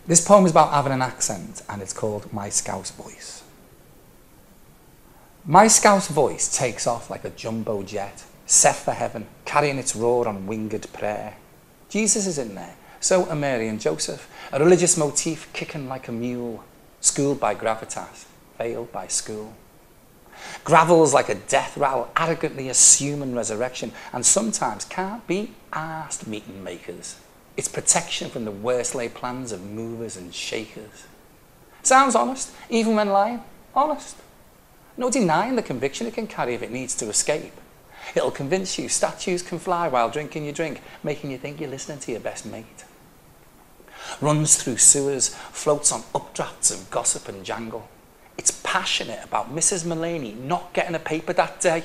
This poem is about having an accent, and it's called My Scouse Voice. My Scouse voice takes off like a jumbo jet, set for heaven, carrying its roar on winged prayer. Jesus is in there, so are Mary and Joseph, a religious motif kicking like a mule, schooled by gravitas, failed by school. Gravels like a death rattle, arrogantly assuming resurrection, and sometimes can't be arsed meeting makers. It's protection from the worst laid plans of movers and shakers. Sounds honest, even when lying, honest. No denying the conviction it can carry if it needs to escape. It'll convince you statues can fly while drinking your drink, making you think you're listening to your best mate. Runs through sewers, floats on updrafts of gossip and jangle. It's passionate about Mrs. Mulaney not getting a paper that day.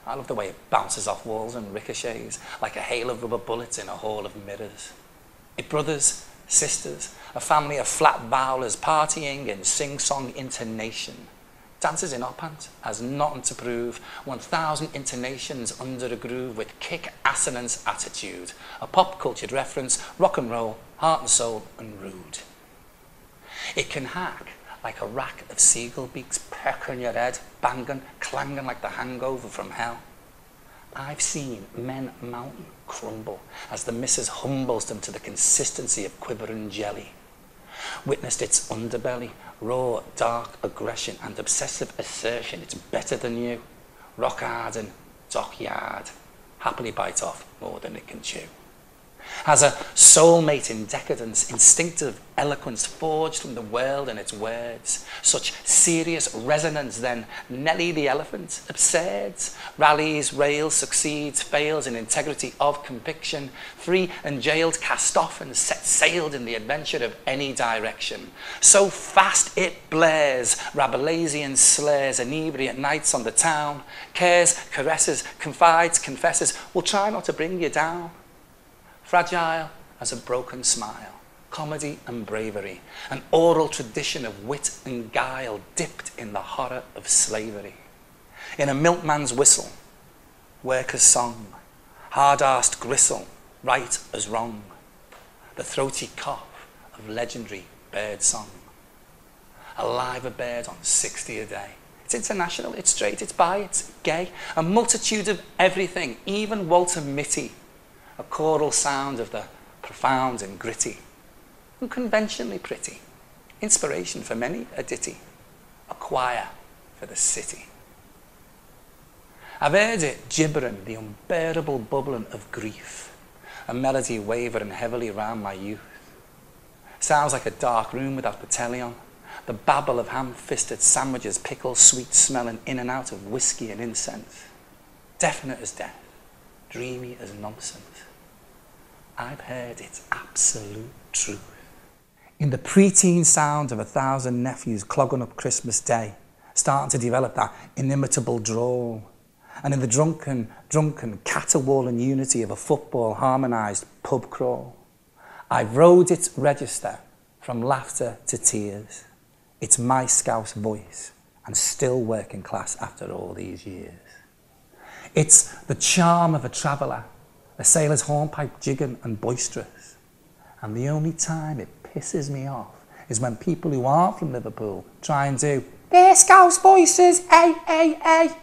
I love the way it bounces off walls and ricochets like a hail of rubber bullets in a hall of mirrors. It brothers, sisters, a family of flat vowlers partying in sing-song intonation. Dances in op ant, has nothing to prove, 1,000 intonations under a groove with kick-assonance attitude, a pop-cultured reference, rock and roll, heart and soul, and rude. It can hack like a rack of seagull beaks pecking your head, banging, clanging like the hangover from hell. I've seen men mountain crumble as the missus humbles them to the consistency of quivering jelly. Witnessed its underbelly, raw, dark aggression and obsessive assertion it's better than you. Rock hard and dockyard, happily bite off more than it can chew. Has a soulmate in decadence, instinctive eloquence forged from the world and its words. Such serious resonance then, Nelly the elephant, absurds, rallies, rails, succeeds, fails in integrity of conviction, free and jailed, cast off and set sailed in the adventure of any direction. So fast it blares, Rabelaisian slares, inebriate nights on the town, cares, caresses, confides, confesses, will try not to bring you down. Fragile as a broken smile, comedy and bravery, an oral tradition of wit and guile dipped in the horror of slavery. In a milkman's whistle, worker's song, hard-arsed gristle, right as wrong, the throaty cough of legendary bird song. Alive a bird on 60 a day. It's international, it's straight, it's bi, it's gay, a multitude of everything, even Walter Mitty, a choral sound of the profound and gritty, unconventionally pretty, inspiration for many a ditty, a choir for the city. I've heard it gibbering the unbearable bubbling of grief, a melody wavering heavily round my youth. Sounds like a dark room without the telly on, the babble of ham-fisted sandwiches, pickles, sweet smelling in and out of whiskey and incense, definite as death, dreamy as nonsense. I've heard its absolute truth. In the preteen sound of 1,000 nephews clogging up Christmas Day, starting to develop that inimitable drawl. And in the drunken, caterwauling unity of a football harmonised pub crawl. I've rode its register from laughter to tears. It's my Scouse voice, and still working class after all these years. It's the charm of a traveller, a sailor's hornpipe jigging and boisterous. And the only time it pisses me off is when people who aren't from Liverpool try and do their Scouse voices, ay, ay, ay.